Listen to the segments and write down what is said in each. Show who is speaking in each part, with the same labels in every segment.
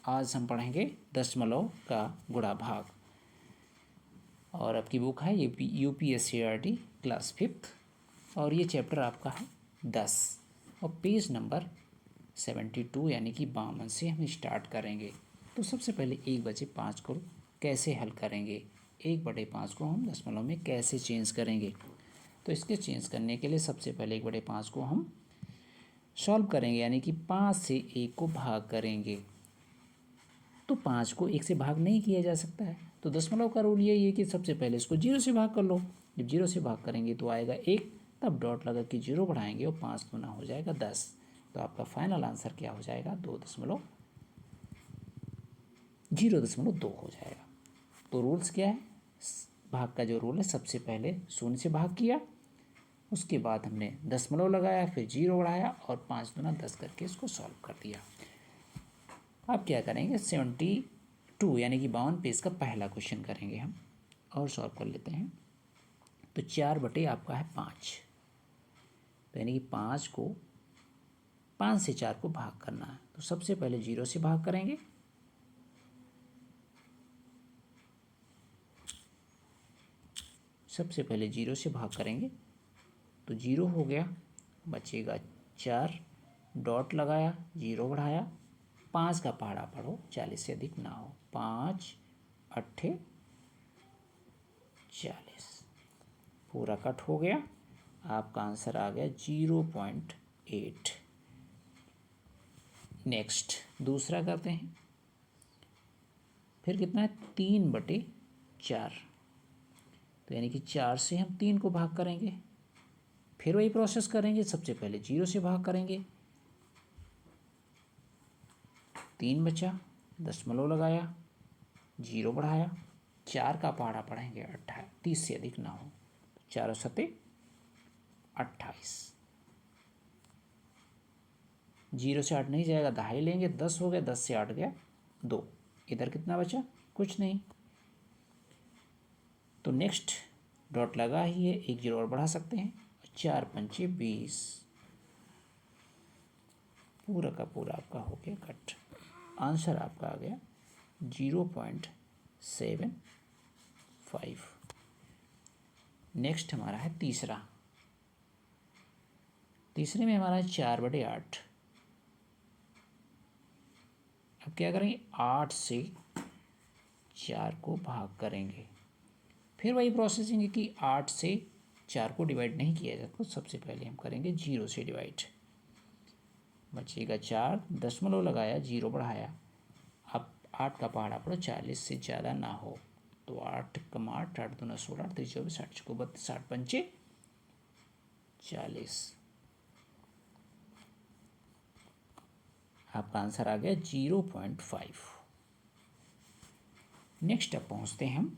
Speaker 1: आज हम पढ़ेंगे दशमलव का गुणा भाग। और आपकी बुक है UPSC क्लास 5th और ये चैप्टर आपका है 10 और पेज नंबर 72 यानी कि 52 से हम स्टार्ट करेंगे। तो सबसे पहले 1/5 को कैसे हल करेंगे, 1/5 को हम दशमलव में कैसे चेंज करेंगे। तो इसके चेंज करने के लिए सबसे पहले 1/5 को हम सॉल्व करेंगे, यानी कि 5 से 1 को भाग करेंगे। तो 5 को 1 से भाग नहीं किया जा सकता है, तो दशमलव का रूल यही है कि सबसे पहले इसको 0 से भाग कर लो। जब 0 से भाग करेंगे तो आएगा 1, तब डॉट लगा के 0 बढ़ाएंगे और 5 गुना हो जाएगा 10। तो आपका फाइनल आंसर क्या हो जाएगा, 0.2 हो जाएगा। तो रूल्स क्या है, भाग का जो रूल है, सबसे पहले 0 से भाग किया, उसके बाद हमने दशमलव लगाया, फिर 0 बढ़ाया और 5 गुना 10 करके इसको सॉल्व कर दिया। अब क्या करेंगे, 72 यानी कि 52 पेज का पहला क्वेश्चन करेंगे हम और सॉल्व कर लेते हैं। तो 4 बटे आपका है 5, तो यानी कि 5 को 5 से 4 को भाग करना है। तो सबसे पहले 0 से भाग करेंगे, सबसे पहले 0 से भाग करेंगे तो 0 हो गया, बचेगा 4, डॉट लगाया, 0 बढ़ाया, 5 का पहाड़ा पढ़ो, 40 से अधिक ना हो, 5 अट्ठे 40, पूरा कट हो गया। आपका आंसर आ गया 0.8। नेक्स्ट दूसरा करते हैं, फिर कितना है 3/4, तो यानी कि 4 से हम 3 को भाग करेंगे, फिर वही प्रोसेस करेंगे, सबसे पहले 0 से भाग करेंगे, 3 बचा, दशमलव लगाया, 0 बढ़ाया, 4 का पहाड़ा पढ़ेंगे 30 से अधिक ना हो, 4 सते 28, 0 से 8 नहीं जाएगा, दहाई लेंगे, 10 हो गया, 10 से 8 गया 2, इधर कितना बचा, कुछ नहीं। तो नेक्स्ट डॉट लगा ही है, 1 0 और बढ़ा सकते हैं, 4 पंचे 20, पूरा का पूरा आपका हो गया कट। आंसर आपका आ गया 0.75। नेक्स्ट हमारा है तीसरा, तीसरे में हमारा है 4/8। अब क्या करेंगे, 8 से 4 को भाग करेंगे, फिर वही प्रोसेसिंग है कि 8 से 4 को डिवाइड नहीं किया जाता, तो सबसे पहले हम करेंगे 0 से डिवाइड, बचेगा 4, दशमलव लगाया, 0 बढ़ाया, अब 8 का पहाड़ा पड़ो, 40 से ज़्यादा ना हो, तो 8 कम 8, 8 दूना 16, 8 3 24, 8 6 32, 60 पंचे 40, आपका आंसर आ गया 0.5। नेक्स्ट अब पहुँचते हैं हम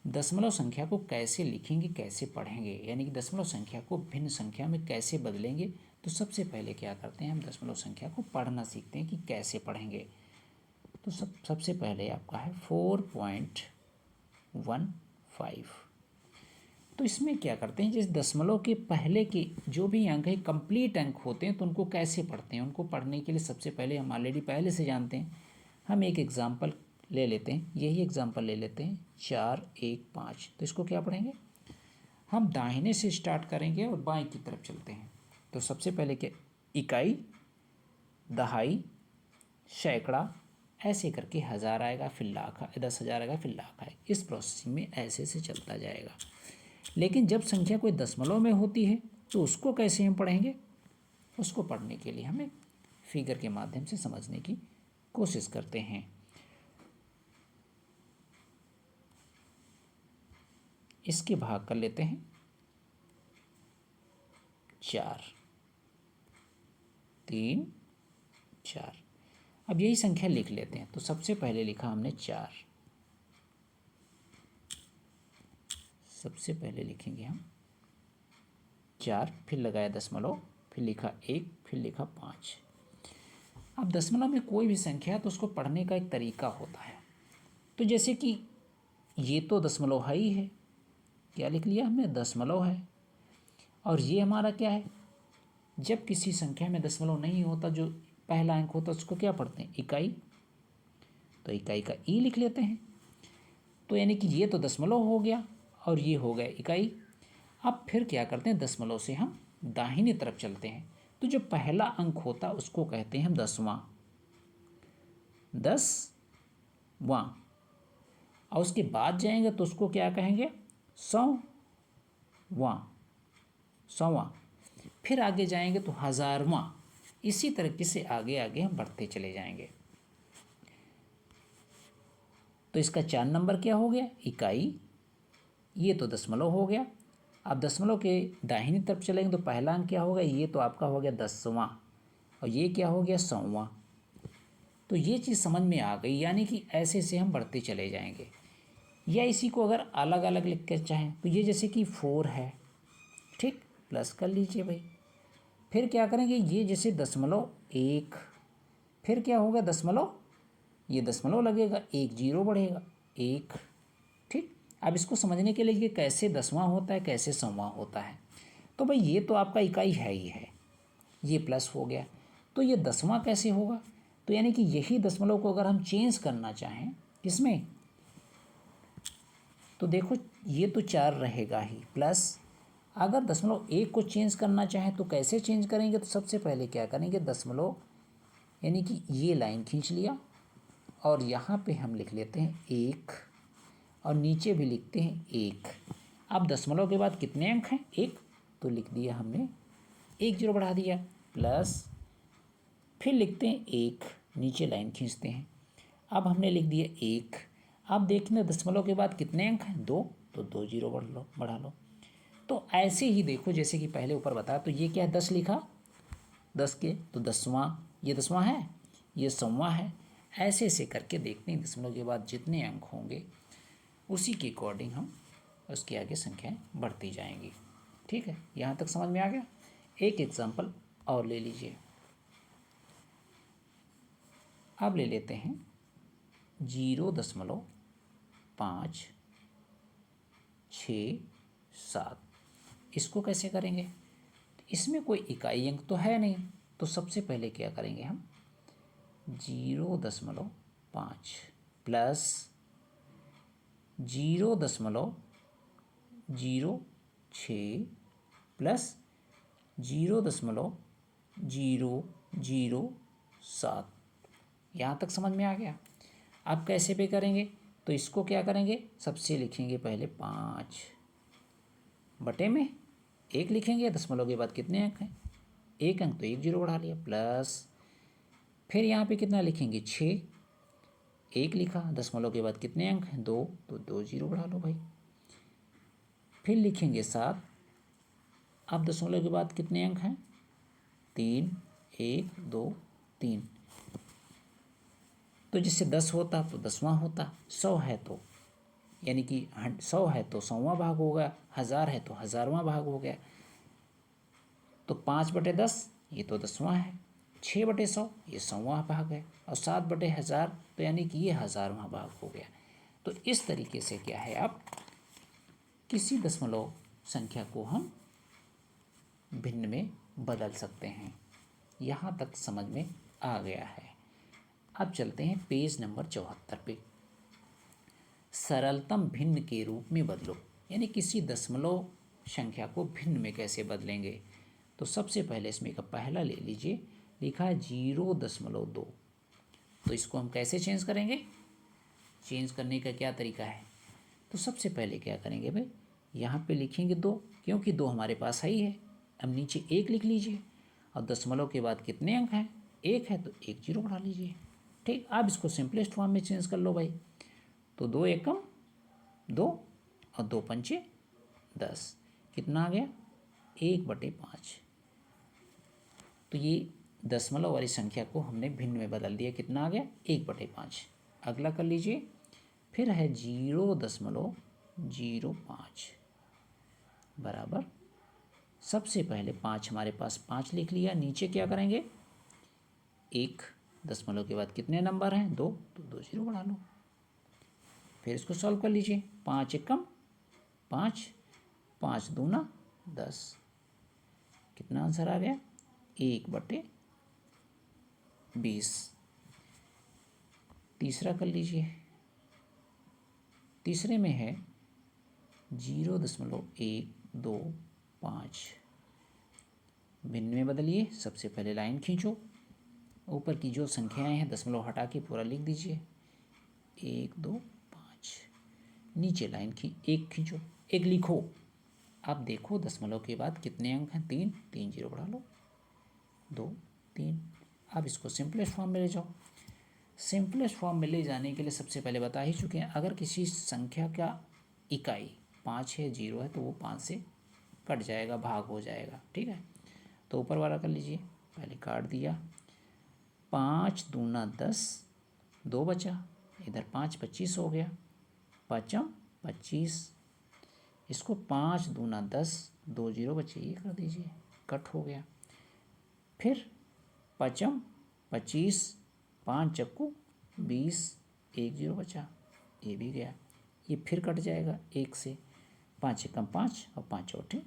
Speaker 1: दशमलव संख्या को कैसे लिखेंगे, कैसे पढ़ेंगे, यानी कि दशमलव संख्या को भिन्न संख्या में कैसे बदलेंगे। तो सबसे पहले क्या करते हैं, हम दशमलव संख्या को पढ़ना सीखते हैं कि कैसे पढ़ेंगे। तो सबसे पहले आपका है 4.15। तो इसमें क्या करते हैं, जिस दशमलव के पहले के जो भी अंक है कंप्लीट अंक होते हैं, तो उनको कैसे पढ़ते हैं। उनको पढ़ने के लिए सबसे पहले हम ऑलरेडी पहले से जानते हैं, हम एक एग्जाम्पल ले लेते हैं, यही एग्जाम्पल ले लेते हैं 4 1 5। तो इसको क्या पढ़ेंगे, हम दाहिने से स्टार्ट करेंगे और बाएं की तरफ चलते हैं। तो सबसे पहले क्या, इकाई, दहाई, सैकड़ा, ऐसे करके 1000 आएगा, फिर लाख, 10,000 आएगा, फिर लाख आएगा। इस प्रोसेसिंग में ऐसे से चलता जाएगा। लेकिन जब संख्या कोई दशमलव में होती है तो उसको कैसे हम पढ़ेंगे, उसको पढ़ने के लिए हमें फिगर के माध्यम से समझने की कोशिश करते हैं। इसके भाग कर लेते हैं 4 3 4। अब यही संख्या लिख लेते हैं। तो सबसे पहले लिखा हमने 4, सबसे पहले लिखेंगे हम 4, फिर लगाया दशमलव, फिर लिखा 1, फिर लिखा 5। अब दशमलव में कोई भी संख्या है तो उसको पढ़ने का एक तरीका होता है। तो जैसे कि ये तो दशमलव है ही है, क्या लिख लिया हमने, दशमलव है। और ये हमारा क्या है, जब किसी संख्या में दशमलव नहीं होता, जो पहला अंक होता है उसको क्या पढ़ते हैं, इकाई, तो इकाई का ई लिख लेते हैं। तो यानी कि ये तो दशमलव हो गया और ये हो गया इकाई। अब फिर क्या करते हैं, दशमलव से हम दाहिने तरफ चलते हैं, तो जो पहला अंक होता है उसको कहते हैं हम दसवां, दसवां। और उसके बाद जाएंगे तो उसको क्या कहेंगे, सौवां, सौवां। फिर आगे जाएंगे तो हजारवां। इसी तरीके से आगे आगे हम बढ़ते चले जाएंगे। तो इसका 4 नंबर क्या हो गया, इकाई, ये तो दशमलव हो गया। अब दशमलव के दाहिनी तरफ चलेंगे तो पहला अंक क्या होगा, ये तो आपका हो गया दसवां, और ये क्या हो गया, सौवां। तो ये चीज़ समझ में आ गई, यानी कि ऐसे से हम बढ़ते चले जाएंगे। या इसी को अगर अलग अलग लिख कर चाहें तो ये जैसे कि 4 है, ठीक, प्लस कर लीजिए भाई। फिर क्या करेंगे, ये जैसे दशमलव 1, फिर क्या होगा दशमलव, ये दशमलव लगेगा, 1 जीरो बढ़ेगा, 1, ठीक। अब इसको समझने के लिए कि कैसे दसवां होता है, कैसे सौवां होता है, तो भाई ये तो आपका इकाई है ही है, ये प्लस हो गया, तो ये दसवां कैसे होगा, तो यानी कि यही दशमलव को अगर हम चेंज करना चाहें किसमें, तो देखो ये तो 4 रहेगा ही, प्लस अगर दशमलव 1 को चेंज करना चाहें तो कैसे चेंज करेंगे, तो सबसे पहले क्या करेंगे, दशमलव यानी कि ये लाइन खींच लिया और यहाँ पे हम लिख लेते हैं 1 और नीचे भी लिखते हैं 1। अब दशमलव के बाद कितने अंक हैं, 1, तो लिख दिया हमने, 1 जीरो बढ़ा दिया, प्लस फिर लिखते हैं 1, नीचे लाइन खींचते हैं, अब हमने लिख दिया 1। अब देखना दशमलव के बाद कितने अंक हैं, 2, तो 2 जीरो बढ़ा लो। तो ऐसे ही देखो जैसे कि पहले ऊपर बताया, तो ये क्या है, 10 लिखा, 10 के तो दसवां, ये दसवां है, ये सौवां है। ऐसे ऐसे करके देखते हैं दशमलव के बाद जितने अंक होंगे उसी के अकॉर्डिंग हम उसके आगे संख्याएं बढ़ती जाएंगी। ठीक है, यहाँ तक समझ में आ गया। एक एग्जाम्पल और ले लीजिए, अब ले लेते हैं 0.567। इसको कैसे करेंगे, इसमें कोई इकाई अंक तो है नहीं, तो सबसे पहले क्या करेंगे हम, 0.5 प्लस 0.06 प्लस 0.007। यहाँ तक समझ में आ गया। अब कैसे पे करेंगे, तो इसको क्या करेंगे, सबसे लिखेंगे पहले 5 बटे में 1 लिखेंगे, दशमलव के बाद कितने अंक हैं, 1 अंक, तो 1 जीरो बढ़ा लिया, प्लस फिर यहाँ पे कितना लिखेंगे, 6, 1 लिखा, दशमलव के बाद कितने अंक हैं, 2, तो 2 जीरो बढ़ा लो भाई। फिर लिखेंगे 7, अब दशमलव के बाद कितने अंक हैं, 3, 1, 2, 3, तो जिससे 10 होता तो दसवां होता, 100 है तो यानी कि 100 है तो सौवां भाग हो गया, 1000 है तो हजारवां भाग हो गया। तो 5/10 ये तो दसवां है, 6/100 ये सौवां भाग है, और 7/1000 तो यानी कि ये हजारवां भाग हो गया। तो इस तरीके से क्या है, आप किसी दशमलव संख्या को हम भिन्न में बदल सकते हैं। यहाँ तक समझ में आ गया है। अब चलते हैं पेज नंबर 74 पे। सरलतम भिन्न के रूप में बदलो, यानी किसी दशमलव संख्या को भिन्न में कैसे बदलेंगे। तो सबसे पहले इसमें का पहला ले लीजिए, लिखा है 0.2, तो इसको हम कैसे चेंज करेंगे, चेंज करने का क्या तरीका है, तो सबसे पहले क्या करेंगे भाई, यहाँ पे लिखेंगे 2, क्योंकि 2 हमारे पास है ही है। अब नीचे 1 लिख लीजिए, और दशमलव के बाद कितने अंक हैं, 1 है तो 1 जीरो बढ़ा लीजिए। ठीक, अब इसको सिंपलेस्ट फॉर्म में चेंज कर लो भाई, तो 2 एकम 2 और 2 पंचे 10, कितना आ गया, 1/5। तो ये दशमलव वाली संख्या को हमने भिन्न में बदल दिया, कितना आ गया, 1/5। अगला कर लीजिए, फिर है 0.05 बराबर, सबसे पहले 5 हमारे पास 5 लिख लिया, नीचे क्या करेंगे, 1, दशमलव के बाद कितने नंबर हैं, 2, तो 2 जीरो बढ़ा लो। फिर इसको सॉल्व कर लीजिए, 5 एकम 5, 5 दूना 10, कितना आंसर आ गया, 1/5। 20। तीसरा कर लीजिए, तीसरे में है 0.125। भिन्न में बदलिए। सबसे पहले लाइन खींचो, ऊपर की जो संख्याएं हैं दशमलव हटा के पूरा लिख दीजिए, 1 2 5। नीचे लाइन एक खींचो, एक लिखो। अब देखो दशमलव के बाद कितने अंक हैं, 3, 3 जीरो बढ़ा लो, 2 3। अब इसको सिंपलेस्ट फॉर्म में ले जाओ। सिंपलेस्ट फॉर्म में ले जाने के लिए सबसे पहले बता ही चुके हैं, अगर किसी संख्या का इकाई 5 है, 0 है, तो वो 5 से कट जाएगा, भाग हो जाएगा। ठीक है, तो ऊपर वाला कर लीजिए। पहले काट दिया, 5 दूना 10, 2 बचा, इधर 5 25 हो गया, 5 25। इसको 5 दूना 10, 2 जीरो बचे, ये कर दीजिए, कट हो गया। फिर 5 25, 5 चक्कू 20, 1 जीरो बचा, ये भी गया। ये फिर कट जाएगा 1 से, 5 एकम 5 और 5 चौथे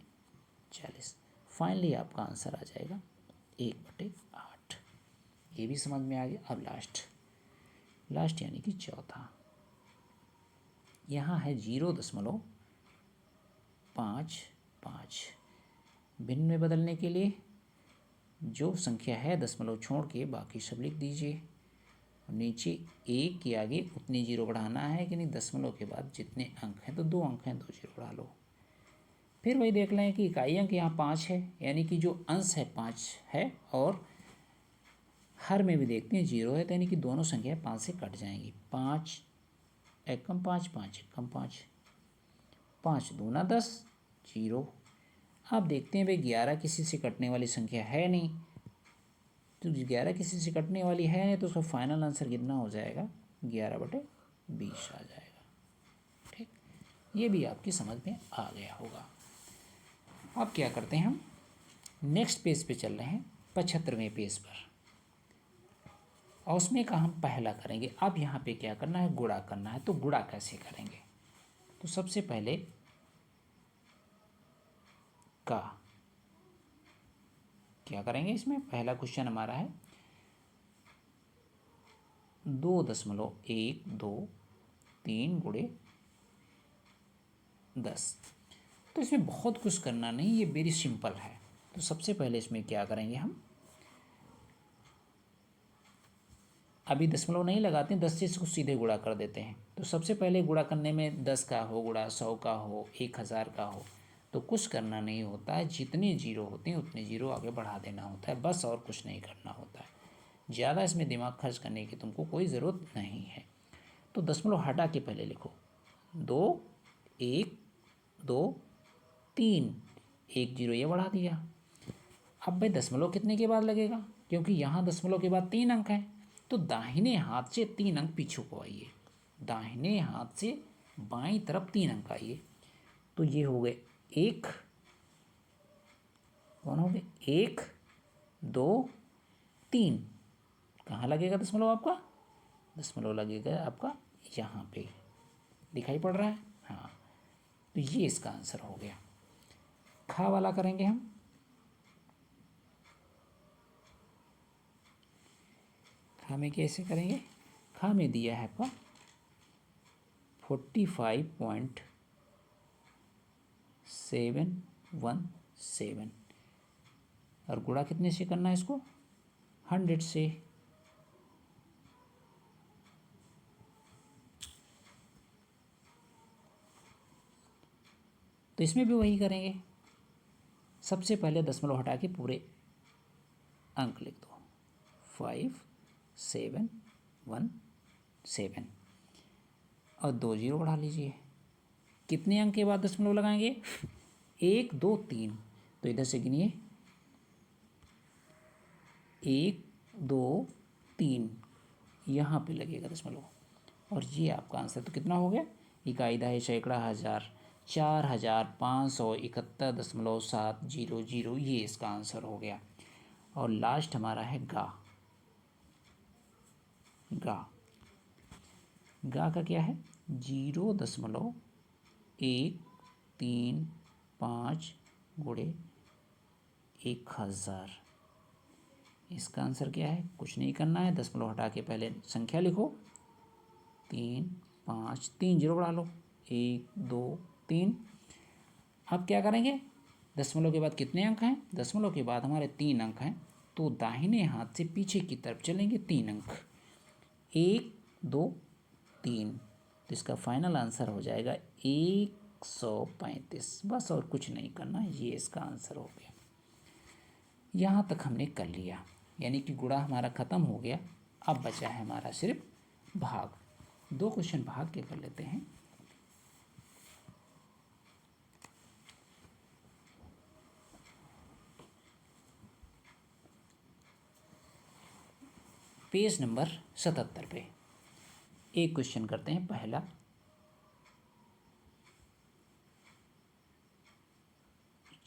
Speaker 1: 40। फाइनली आपका आंसर आ जाएगा 1/8। ये भी समझ में आ गया। अब लास्ट यानी कि चौथा, यहाँ है 0.55। भिन्न में बदलने के लिए जो संख्या है दशमलव छोड़ के बाकी सब लिख दीजिए। नीचे एक के आगे उतने जीरो बढ़ाना है कि नहीं, दशमलव के बाद जितने अंक हैं, तो 2 अंक हैं, 2 जीरो बढ़ा लो। फिर वही देख लें कि इकाई अंक यहाँ 5 है, यानी कि जो अंश है 5 है, और हर में भी देखते हैं 0 है, तो यानी कि दोनों संख्या 5 से कट जाएंगी। 5 एकम 5, 5 एकम 5, 5 दूना 10, 0। अब देखते हैं भाई 11 किसी से कटने वाली संख्या है नहीं, तो 11 किसी से कटने वाली है नहीं, तो उसका फाइनल आंसर कितना हो जाएगा, 11/20 आ जाएगा। ठीक, ये भी आपकी समझ में आ गया होगा। अब क्या करते हैं, हम नेक्स्ट पेज पे चल रहे हैं, 75वें पेज पर, और उसमें का हम पहला करेंगे। अब यहाँ पे क्या करना है, गुणा करना है। तो गुणा कैसे करेंगे, तो सबसे पहले का क्या करेंगे, इसमें पहला क्वेश्चन हमारा है 2.123 गुणे 10। तो इसमें बहुत कुछ करना नहीं, ये वेरी सिंपल है। तो सबसे पहले इसमें क्या करेंगे, हम अभी दशमलव नहीं लगाते हैं, 10 से इसको सीधे गुणा कर देते हैं। तो सबसे पहले गुणा करने में 10 का हो गुणा, 100 का हो, 1000 का हो, तो कुछ करना नहीं होता है। जितने जीरो होते हैं उतने जीरो आगे बढ़ा देना होता है, बस, और कुछ नहीं करना होता है। ज़्यादा इसमें दिमाग खर्च करने की तुमको कोई ज़रूरत नहीं है। तो दशमलव हटा के पहले लिखो, 2 1 2 3, 1 जीरो ये बढ़ा दिया। अब भाई दशमलव कितने के बाद लगेगा, क्योंकि यहाँ दशमलव के बाद 3 अंक हैं, तो दाहिने हाथ से 3 अंक पीछे को आइए, दाहिने हाथ से बाईं तरफ 3 अंक आइए। तो ये हो गए 1, कौन हो गए, 1 2 3। कहाँ लगेगा दशमलव आपका, दशमलव लगेगा आपका यहाँ पे, दिखाई पड़ रहा है, हाँ। तो ये इसका आंसर हो गया। खा वाला करेंगे हम, खा में कैसे करेंगे, खा में दिया है आपका 45.717, और गुणा कितने से करना है इसको, 100 से। तो इसमें भी वही करेंगे, सबसे पहले दशमलव हटा के पूरे अंक लिख दो, 5717, और 2 जीरो बढ़ा लीजिए। कितने अंक के बाद दशमलव लगाएंगे, 1 2 3, तो इधर से गिनिए, 1 2 3, यहाँ पे लगेगा दशमलव, और ये आपका आंसर। तो कितना हो गया, इकाई दहाई सैकड़ा हज़ार, 4571.700, ये इसका आंसर हो गया। और लास्ट हमारा है गा। गा का क्या है, 0.135 गुणे 1000, इसका आंसर क्या है? कुछ नहीं करना है, दशमलव हटा के पहले संख्या लिखो, 3 5, 3 जीरो बढ़ा लो, 1 2 3। अब क्या करेंगे? दशमलव के बाद कितने अंक हैं? दशमलव के बाद हमारे 3 अंक हैं, तो दाहिने हाथ से पीछे की तरफ चलेंगे 3 अंक, 1 2 3। तो इसका फाइनल आंसर हो जाएगा 135। बस और कुछ नहीं करना, ये इसका आंसर हो गया। यहाँ तक हमने कर लिया, यानी कि गुणा हमारा ख़त्म हो गया। अब बचा है हमारा सिर्फ भाग। 2 क्वेश्चन भाग के कर लेते हैं। पेज नंबर 77 पे एक क्वेश्चन करते हैं। पहला,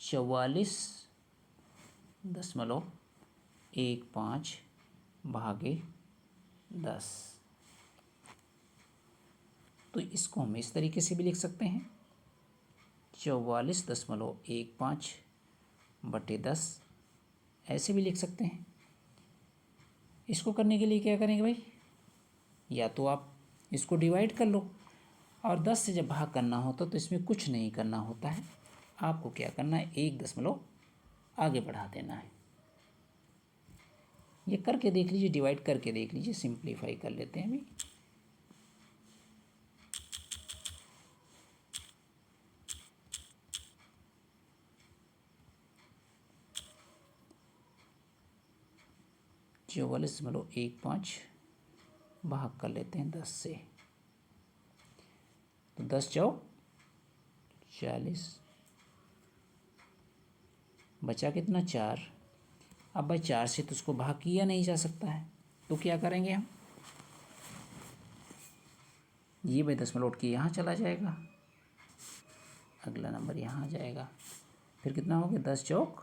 Speaker 1: 44.15 भागे 10। तो इसको हम इस तरीके से भी लिख सकते हैं, 44.15 बटे 10, ऐसे भी लिख सकते हैं। इसको करने के लिए क्या करेंगे भाई? या तो आप इसको डिवाइड कर लो, और 10 से जब भाग करना होता तो इसमें कुछ नहीं करना होता है। आपको क्या करना है? 1 दशमलव आगे बढ़ा देना है। ये करके देख लीजिए, डिवाइड करके देख लीजिए, सिंप्लीफाई कर लेते हैं अभी। जो 44.15 भाग कर लेते हैं 10 से, तो 10 चौक 40, बचा कितना? 4। अब भाई 4 से तो उसको भाग किया नहीं जा सकता है, तो क्या करेंगे हम? ये भाई दशमलव उठ के यहाँ चला जाएगा, अगला नंबर यहाँ आ जाएगा, फिर कितना हो गया? 10 चौक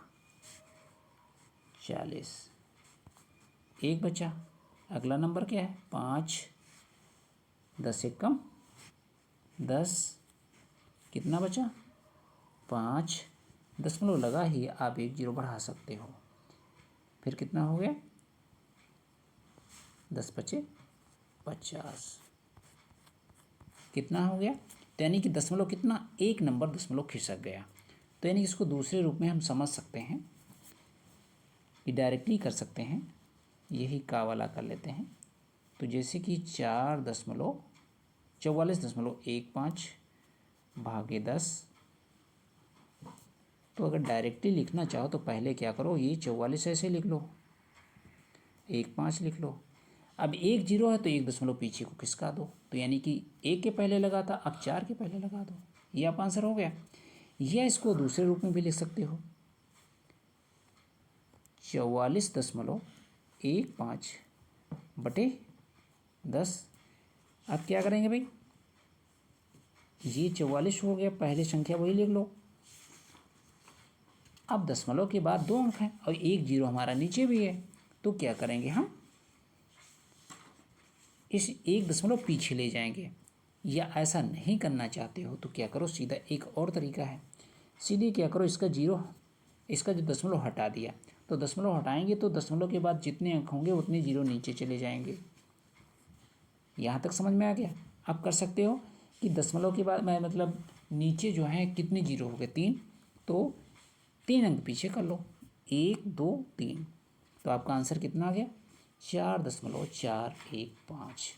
Speaker 1: 40, एक बचा। अगला नंबर क्या है? 5, 10 एक कम 10, कितना बचा? 5, दशमलव लगा ही, आप 1 जीरो बढ़ा सकते हो, फिर कितना हो गया? 10 बचे 50, कितना हो गया? तो यानी कि दशमलव कितना? एक नंबर दशमलव खिसक गया। तो यानी कि इसको दूसरे रूप में हम समझ सकते हैं, कि डायरेक्टली कर सकते हैं, यही का वाला कर लेते हैं। तो जैसे कि 44.15 भागे 10। तो अगर डायरेक्टली लिखना चाहो तो पहले क्या करो, ये 44 ऐसे लिख लो, 15 लिख लो। अब 1 जीरो है तो 1 दशमलव पीछे को खिसका दो, तो यानी कि 1 के पहले लगा था, अब 4 के पहले लगा दो, ये आप आंसर हो गया। या इसको दूसरे रूप में भी लिख सकते हो, 44.15 बटे 10। अब क्या करेंगे भाई? ये 44 हो गया, पहले संख्या वही लिख लो। अब दशमलव के बाद 2 अंक हैं और 1 जीरो हमारा नीचे भी है, तो क्या करेंगे हम? इस 1 दशमलव पीछे ले जाएंगे। या ऐसा नहीं करना चाहते हो तो क्या करो, सीधा एक और तरीका है, सीधे क्या करो, इसका जो दशमलव हटा दिया, तो दशमलव हटाएंगे तो दशमलव के बाद जितने अंक होंगे उतने जीरो नीचे चले जाएंगे। यहाँ तक समझ में आ गया? आप कर सकते हो कि दशमलव के बाद मैं मतलब नीचे जो है कितने जीरो हो गए? 3, तो 3 अंक पीछे कर लो, 1 2 3, तो आपका आंसर कितना आ गया? 4.415।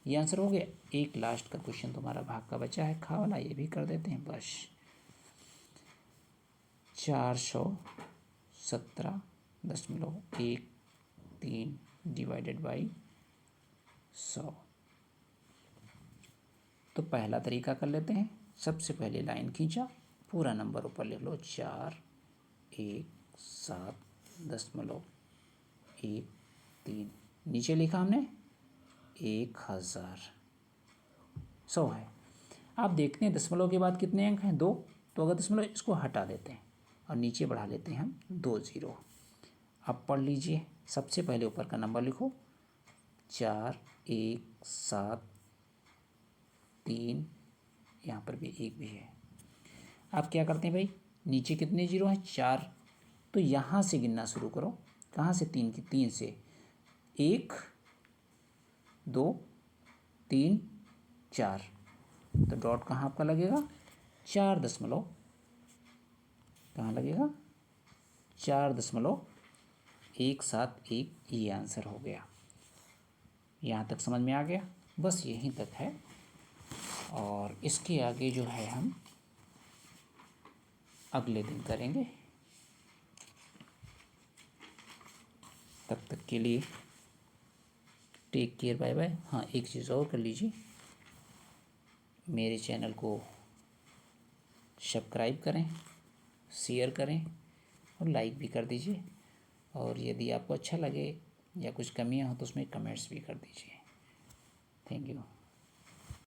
Speaker 1: ये आंसर हो गया। एक लास्ट का क्वेश्चन तुम्हारा भाग का बचा है, खा वाला, ये भी कर देते हैं बस। 417.13 डिवाइडेड बाई 100। तो पहला तरीका कर लेते हैं। सबसे पहले लाइन खींचा, पूरा नंबर ऊपर लिख लो, 417.13, नीचे लिखा हमने 1000 है। आप देखते हैं दशमलव के बाद कितने अंक हैं? 2, तो अगर दशमलव इसको हटा देते हैं और नीचे बढ़ा लेते हैं हम 2 जीरो। अब पढ़ लीजिए, सबसे पहले ऊपर का नंबर लिखो, 4173, यहाँ पर भी 1 भी है। आप क्या करते हैं भाई? नीचे कितने जीरो हैं? 4, तो यहाँ से गिनना शुरू करो, कहाँ से 3 की? 3 से 1 2 3 4, तो डॉट कहाँ आपका लगेगा? 4 दशमलव, कहाँ लगेगा? 4.171, ये आंसर हो गया। यहाँ तक समझ में आ गया? बस यहीं तक है, और इसके आगे जो है हम अगले दिन करेंगे। तब तक के लिए टेक केयर, बाय बाय। हाँ, एक चीज़ और कर लीजिए, मेरे चैनल को सब्सक्राइब करें, शेयर करें और लाइक भी कर दीजिए, और यदि आपको अच्छा लगे या कुछ कमियां हो तो उसमें कमेंट्स भी कर दीजिए। Thank you.